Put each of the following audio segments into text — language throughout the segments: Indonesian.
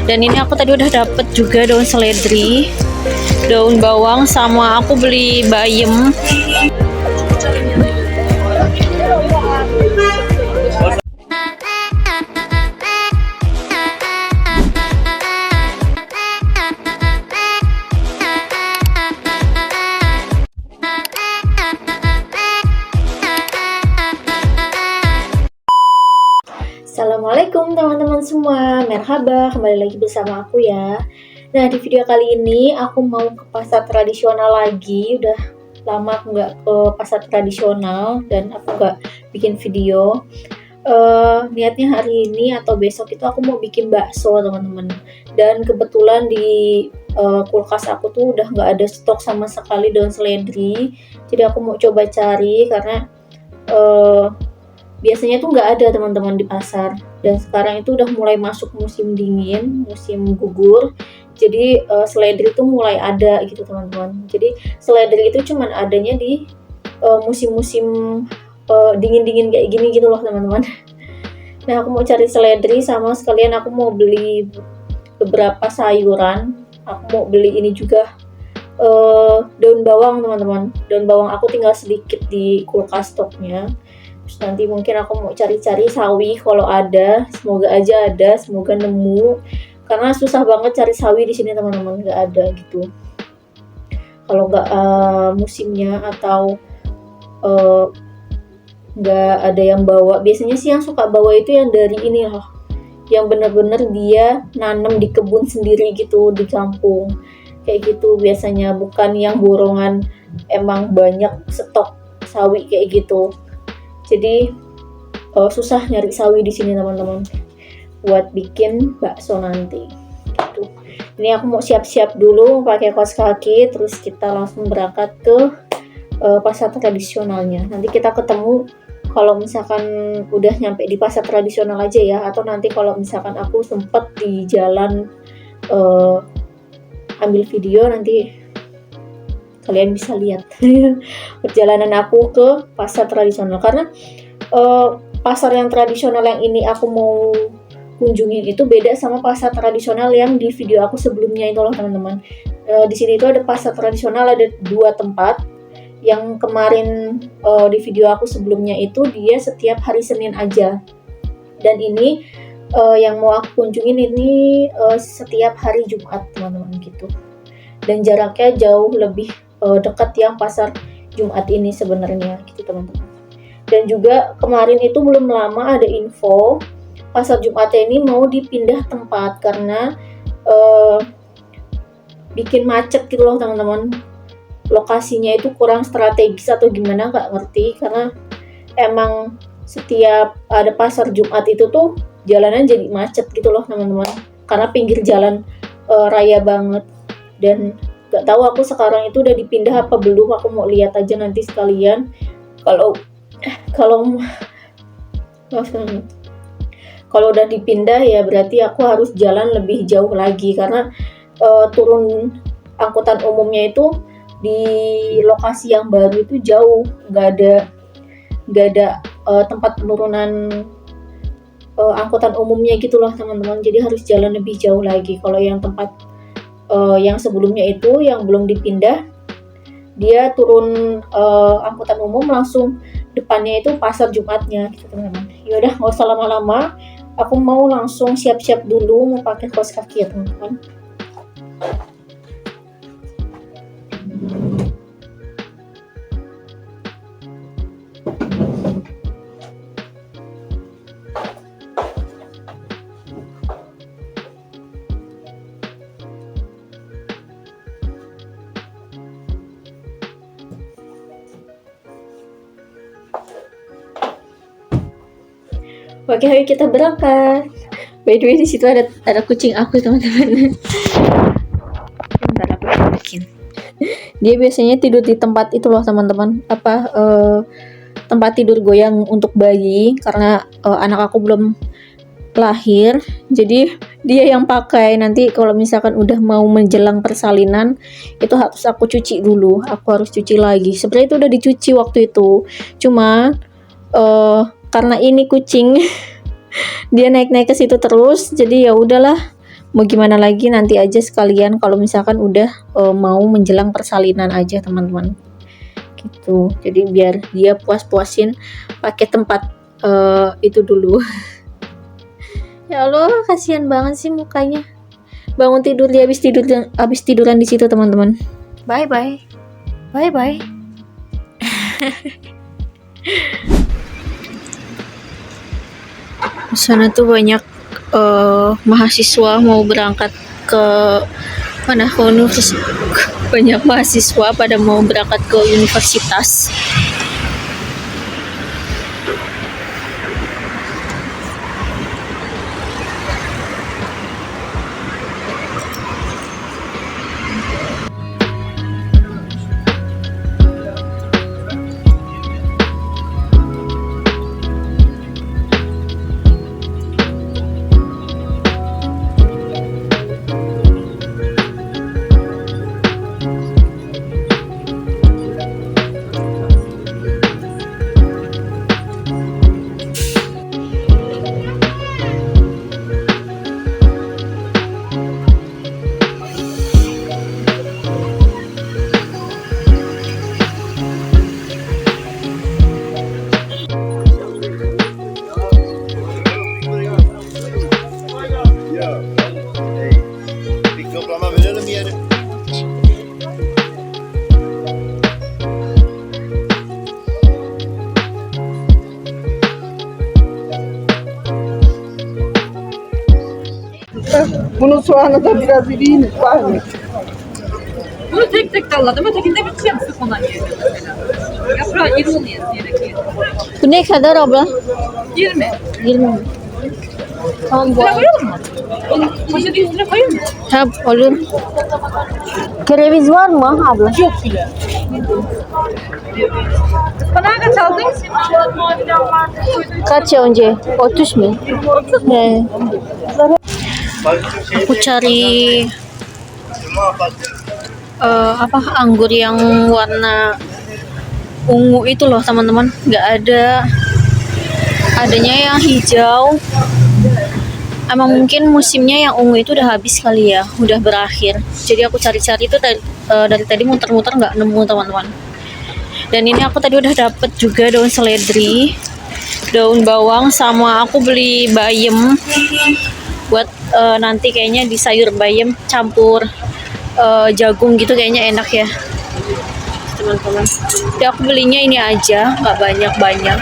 Dan ini aku tadi udah dapet juga daun seledri, daun bawang, sama aku beli bayam. Assalamualaikum teman-teman semua, merhaba, kembali lagi bersama aku ya. Nah, di video kali ini aku mau ke pasar tradisional lagi. Udah lama aku nggak ke pasar tradisional dan aku nggak bikin video. Niatnya hari ini atau besok itu aku mau bikin bakso teman-teman. Dan kebetulan di kulkas aku tuh udah nggak ada stok sama sekali daun seledri. Jadi aku mau coba cari karena biasanya tuh nggak ada teman-teman di pasar, dan sekarang itu udah mulai masuk musim dingin, musim gugur, jadi seledri itu mulai ada gitu teman-teman. Jadi seledri itu cuman adanya di musim-musim dingin-dingin kayak gini gitu loh teman-teman. Nah, aku mau cari seledri sama sekalian aku mau beli beberapa sayuran. Aku mau beli ini juga daun bawang teman-teman. Daun bawang aku tinggal sedikit di kulkas stoknya. Terus nanti mungkin aku mau cari-cari sawi kalau ada, semoga aja ada, semoga nemu. Karena susah banget cari sawi di sini teman-teman, nggak ada gitu. Kalau nggak musimnya atau nggak ada yang bawa, biasanya sih yang suka bawa itu yang dari ini loh, yang bener-bener dia nanam di kebun sendiri gitu di kampung, kayak gitu biasanya, bukan yang borongan emang banyak stok sawi kayak gitu. Jadi susah nyari sawi di sini teman-teman buat bikin bakso nanti. Gitu. Ini aku mau siap-siap dulu pakai kaos kaki, terus kita langsung berangkat ke pasar tradisionalnya. Nanti kita ketemu kalau misalkan udah nyampe di pasar tradisional aja ya, atau nanti kalau misalkan aku sempet di jalan ambil video, nanti kalian bisa lihat perjalanan aku ke pasar tradisional. Karena pasar yang tradisional yang ini aku mau kunjungin itu beda sama pasar tradisional yang di video aku sebelumnya itu loh teman-teman. Di sini itu ada pasar tradisional, ada 2 tempat. Yang kemarin di video aku sebelumnya itu dia setiap hari Senin aja, dan ini yang mau aku kunjungin ini setiap hari Jumat teman-teman gitu. Dan jaraknya jauh lebih dekat yang pasar Jumat ini sebenarnya gitu teman-teman. Dan juga kemarin itu belum lama ada info pasar Jumat ini mau dipindah tempat karena bikin macet gitu loh teman-teman. Lokasinya itu kurang strategis atau gimana, nggak ngerti, karena emang setiap ada pasar Jumat itu tuh jalanan jadi macet gitu loh teman-teman, karena pinggir jalan raya banget. Dan gak tahu aku sekarang itu udah dipindah apa belum, aku mau lihat aja nanti sekalian. Kalau udah dipindah ya berarti aku harus jalan lebih jauh lagi, karena turun angkutan umumnya itu di lokasi yang baru itu jauh, nggak ada tempat penurunan angkutan umumnya gitu loh teman-teman, jadi harus jalan lebih jauh lagi. Kalau yang tempat yang sebelumnya itu yang belum dipindah, dia turun angkutan umum langsung depannya itu pasar Jumatnya gitu teman-teman. Yaudah, nggak usah lama-lama, aku mau langsung siap-siap dulu, mau pakai kaos kaki ya teman-teman. Oke, ayo kita berangkat. By the way, di situ ada kucing aku teman-teman. Bentar aku bikin. Dia biasanya tidur di tempat itu loh teman-teman. Tempat tidur goyang untuk bayi, karena anak aku belum lahir. Jadi dia yang pakai. Nanti kalau misalkan udah mau menjelang persalinan itu harus aku cuci dulu. Aku harus cuci lagi. Sebenarnya itu udah dicuci waktu itu. Cuma karena ini kucing dia naik-naik ke situ terus, jadi ya udahlah, mau gimana lagi, nanti aja sekalian kalau misalkan udah mau menjelang persalinan aja teman-teman gitu. Jadi biar dia puas-puasin pakai tempat itu dulu. Ya Allah, kasihan banget sih mukanya. Bangun tidur, dia habis tiduran di situ teman-teman. Bye bye. Bye bye. Di sana tuh banyak mahasiswa mau berangkat ke mana, ke universitas. Banyak mahasiswa pada mau berangkat ke universitas. Bunu soğanı da biraz yiyeyim var mı? Bunu tek tek dalladım. Ötekinde bitecek sık olan yerine mesela. Yaprağı iri oluyor gerekiyor. Bu ne kadar abla? 20. 20. Tamam bu. Üstüne koyalım mı? Poşeti üstüne koyayım mı? Ha, olur. Kereviz var mı abla? Yok bile. Ispanağı kaç aldın? Kaç ya önce? 30 mu? He. Aku cari apa, anggur yang warna ungu itu loh teman-teman, nggak ada, adanya yang hijau. Emang mungkin musimnya yang ungu itu udah habis kali ya, udah berakhir. Jadi aku cari-cari itu dari tadi muter-muter nggak nemu teman-teman. Dan ini aku tadi udah dapet juga daun seledri, daun bawang, sama aku beli bayam buat nanti kayaknya di sayur bayam campur jagung gitu, kayaknya enak ya teman-teman. Jadi aku belinya ini aja, nggak banyak-banyak.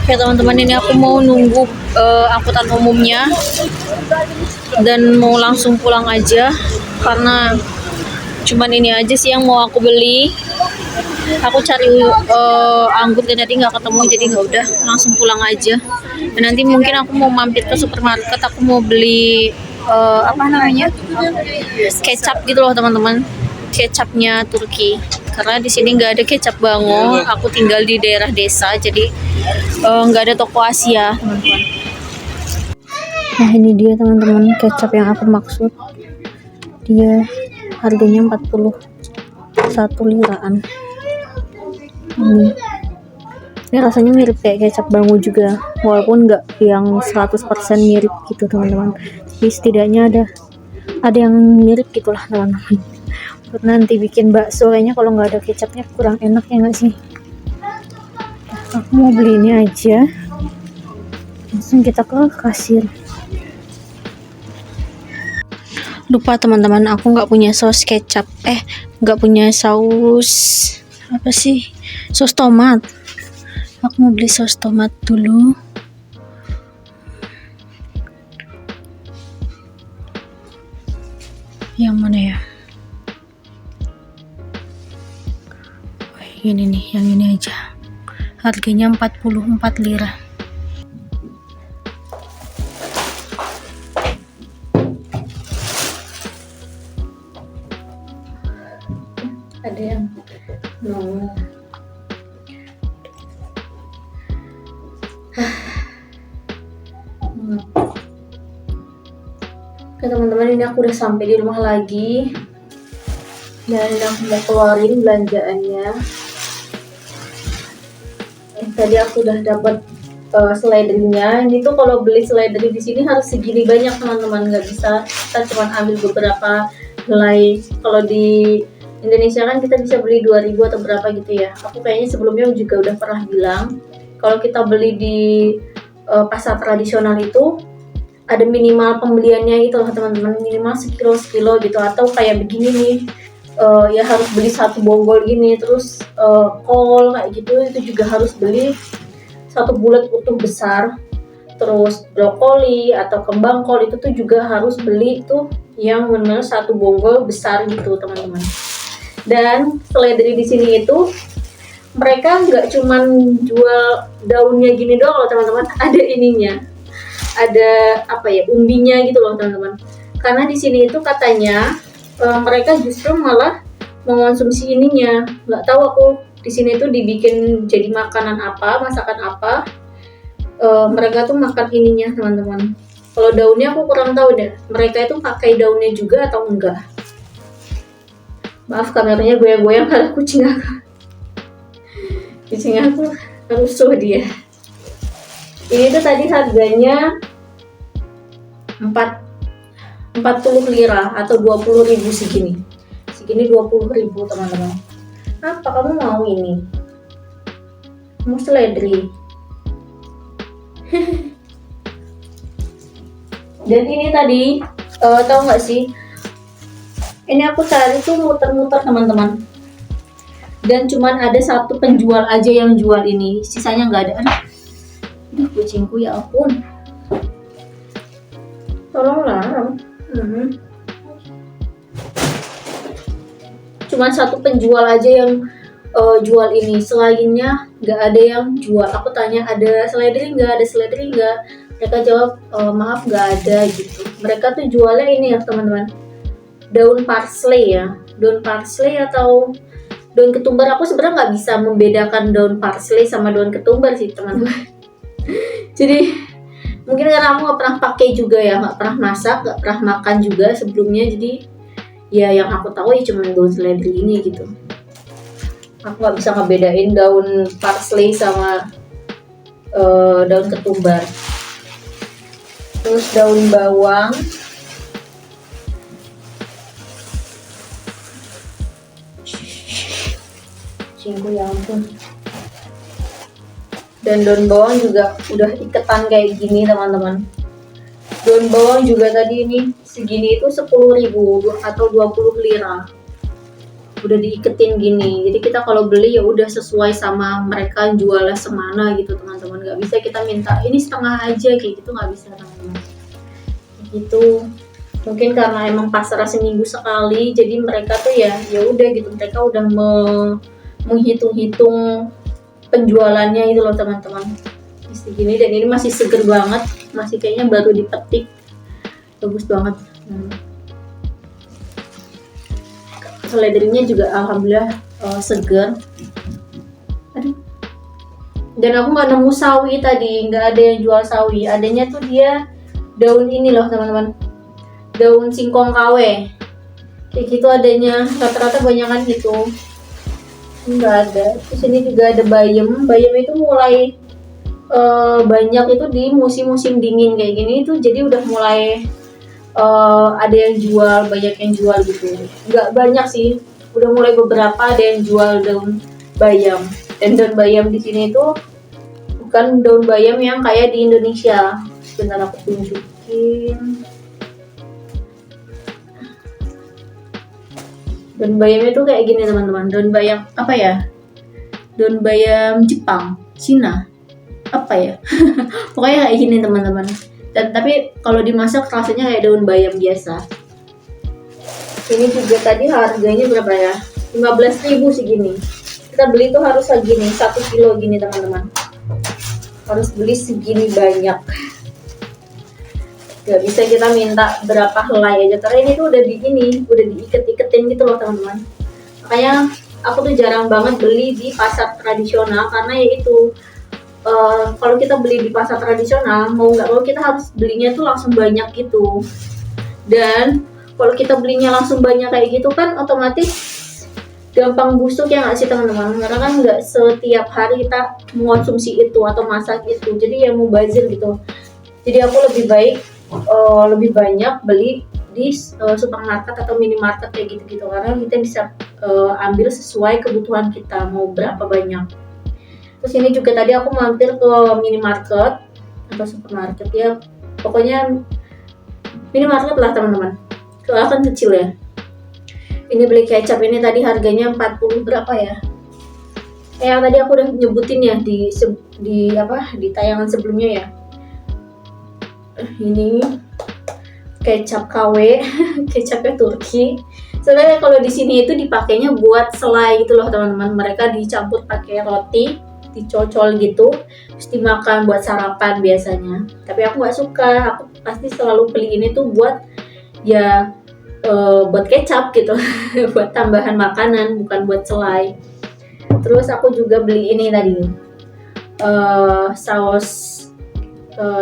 Oke teman-teman, ini aku mau nunggu angkutan umumnya dan mau langsung pulang aja karena cuman ini aja sih yang mau aku beli. Aku cari anggur dan tadi nggak ketemu, jadi nggak, udah langsung pulang aja. Dan nanti mungkin aku mau mampir ke supermarket, aku mau beli apa namanya, kecap gitu loh teman-teman, kecapnya Turki. Karena di sini nggak ada kecap Bango. Aku tinggal di daerah desa, jadi nggak ada toko Asia teman-teman. Nah ini dia teman-teman, kecap yang aku maksud. Dia harganya 41 liraan. Ini rasanya mirip kayak kecap Bango juga, walaupun nggak yang 100% mirip gitu teman-teman. Tapi setidaknya ada yang mirip gitulah teman-teman. Buat nanti bikin bakso, kayaknya kalau nggak ada kecapnya kurang enak ya nggak sih. Aku mau beli ini aja, langsung kita ke kasir. Lupa teman-teman, aku nggak punya saus kecap, nggak punya saus apa sih, saus tomat. Aku mau beli saus tomat dulu. Yang mana ya? Ini nih, yang ini aja. Harganya 44 lira. Ada yang mau Oke teman-teman, ini aku udah sampai di rumah lagi dan aku mau keluarin belanjaannya. Tadi aku udah dapat slidernya. Ini tuh kalau beli slider di sini harus segini banyak teman-teman, nggak bisa kita cuma ambil beberapa helai. Kalau di Indonesia kan kita bisa beli 2000 atau berapa gitu ya. Aku kayaknya sebelumnya juga udah pernah bilang kalau kita beli di pasar tradisional itu ada minimal pembeliannya itu loh teman-teman, minimal sekilo gitu, atau kayak begini nih ya harus beli 1 bonggol gini, terus kol kayak gitu itu juga harus beli 1 bulat utuh besar. Terus brokoli atau kembang kol itu tuh juga harus beli tuh yang benar 1 bonggol besar gitu teman-teman. Dan seledri di sini itu mereka nggak cuman jual daunnya gini doang loh teman-teman, ada ininya, ada apa ya, umbinya gitu loh teman-teman. Karena di sini itu katanya mereka justru malah mengonsumsi ininya. Nggak tahu aku di sini tuh dibikin jadi makanan apa, masakan apa. Mereka tuh makan ininya teman-teman. Kalau daunnya aku kurang tahu deh. Mereka itu pakai daunnya juga atau enggak. Maaf kameranya goyang-goyang karena kucing aku rusuh dia. Ini tuh tadi harganya 40 lira atau 20.000 segini 20.000 teman-teman. Apa kamu mau ini? Mau seledri? Dan ini tadi tahu nggak sih? Ini aku cari tuh muter-muter teman-teman. Dan cuman ada 1 penjual aja yang jual ini, sisanya nggak ada. Aduh, kucingku ya ampun. Tolonglah. Cuman 1 penjual aja yang jual ini, selainnya nggak ada yang jual. Aku tanya ada seledri nggak, mereka jawab maaf nggak ada gitu. Mereka tuh jualnya ini ya teman-teman, daun parsley ya, daun parsley atau daun ketumbar. Aku sebenarnya nggak bisa membedakan daun parsley sama daun ketumbar sih teman-teman. Jadi mungkin karena aku nggak pernah pakai juga ya, nggak pernah masak, nggak pernah makan juga sebelumnya, jadi ya yang aku tahu ya cuma daun seledri ini gitu. Aku nggak bisa ngebedain daun parsley sama daun ketumbar. Terus daun bawang, cinggu ya ampun. Dan daun bawang juga udah iketan kayak gini teman-teman. Daun bawang juga tadi ini segini itu 10.000 atau 20 lira. Udah diiketin gini. Jadi kita kalau beli ya udah sesuai sama mereka jualnya semana gitu teman-teman. Nggak bisa kita minta ini setengah aja kayak gitu, nggak bisa teman-teman. Gitu. Mungkin karena emang pasarnya seminggu sekali, jadi mereka tuh ya udah gitu, mereka udah menghitung-hitung penjualannya itu loh teman-teman. Segini, dan ini masih seger banget, masih kayaknya baru dipetik, bagus banget. Seledrinya juga alhamdulillah seger. Aduh. Dan aku nggak nemu sawi tadi, nggak ada yang jual sawi. Adanya tuh dia daun ini loh teman-teman, daun singkong kawe kayak gitu adanya, rata-rata banyakan gitu. Nggak ada. Di sini juga ada bayam itu mulai banyak itu di musim-musim dingin kayak gini itu, jadi udah mulai ada yang jual, banyak yang jual gitu. Nggak banyak sih, udah mulai beberapa ada yang jual daun bayam. Dan daun bayam di sini itu bukan daun bayam yang kayak di Indonesia. Sebentar aku tunjukin. Daun bayam itu kayak gini teman-teman. Daun bayam apa ya? Daun bayam Jepang, Cina, apa ya? Pokoknya kayak gini teman-teman. Dan tapi kalau dimasak rasanya kayak daun bayam biasa. Ini juga tadi harganya berapa ya? 15.000 segini. Kita beli tuh harus segini, 1 kilo gini teman-teman. Harus beli segini banyak. Gak bisa kita minta berapa helai aja, karena ini tuh udah diiket-iketin gitu loh teman-teman. Makanya aku tuh jarang banget beli di pasar tradisional, karena ya itu kalau kita beli di pasar tradisional mau nggak mau kita harus belinya tuh langsung banyak gitu. Dan kalau kita belinya langsung banyak kayak gitu kan otomatis gampang busuk ya nggak sih teman-teman, karena kan nggak setiap hari kita mengonsumsi itu atau masak itu, jadi ya mubazir gitu. Jadi aku lebih baik lebih banyak beli di supermarket atau minimarket kayak gitu-gitu, karena kita bisa ambil sesuai kebutuhan kita mau berapa banyak. Terus ini juga tadi aku mampir ke minimarket atau supermarket ya, pokoknya minimarket lah teman-teman, soalnya kan kecil ya. Ini beli kecap ini tadi harganya 40 berapa ya? Tadi aku udah nyebutin ya di tayangan sebelumnya ya. Ini kecap KW, kecapnya Turki. Sebenarnya kalau di sini itu dipakainya buat selai gitu loh teman-teman. Mereka dicampur pakai roti, dicocol gitu, terus dimakan buat sarapan biasanya. Tapi aku nggak suka. Aku pasti selalu beli ini tuh buat ya buat kecap gitu, buat tambahan makanan, bukan buat selai. Terus aku juga beli ini tadi saus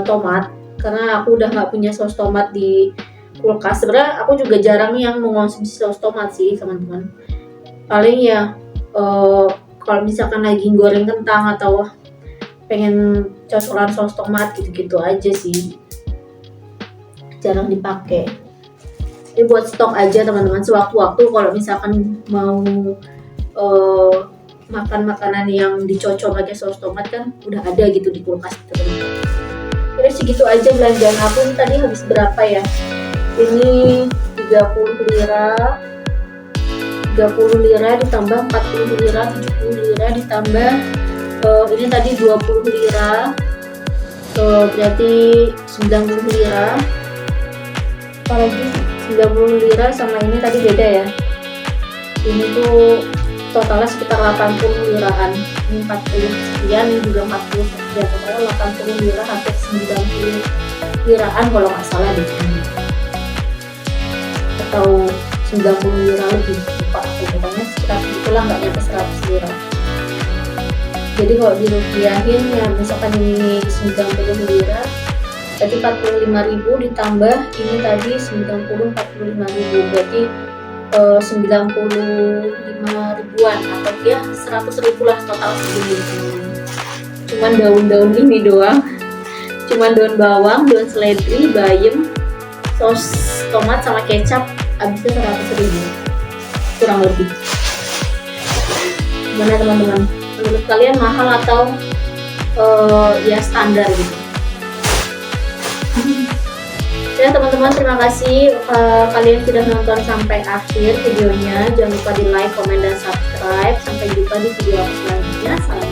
tomat, karena aku udah nggak punya saus tomat di kulkas. Sebenarnya aku juga jarang yang mengonsumsi saus tomat sih teman-teman. Paling ya kalau misalkan lagi goreng kentang atau pengen cocolan saus tomat gitu-gitu aja sih, jarang dipakai. Ini buat stok aja teman-teman, sewaktu-waktu kalau misalkan mau makan makanan yang dicocol pakai saus tomat kan udah ada gitu di kulkas teman-teman. Jadi segitu aja belanjaan aku. Ini tadi habis berapa ya? Ini 30 lira ditambah 40 lira, 70 lira ditambah ini tadi 20 lira, berarti 90 lira. Apalagi 90 lira sama ini tadi beda ya. Ini tuh totalnya sekitar 80 liraan. Ini 40 sekian, ini juga 40 sekian. Totalnya 80 lira, hampir 90 liraan kalau nggak salah deh. Atau 90 lira lebih, lupa aku, pokoknya sekitar segitulah, nggak nyampe 100 lira. Jadi kalau dirupiahin ya misalkan ini 90 lira, berarti 45.000 ditambah ini tadi 45.000, berarti 95 ribuan atau ya 100.000 lah total segini. Cuman daun-daun ini doang, cuman daun bawang, daun seledri, bayam, saus tomat sama kecap, habisnya 100.000 kurang lebih. Gimana teman-teman? Menurut kalian mahal atau ya standar gitu? Ya teman-teman, terima kasih kalian sudah nonton sampai akhir videonya. Jangan lupa di like, komen, dan subscribe. Sampai jumpa di video selanjutnya. Salam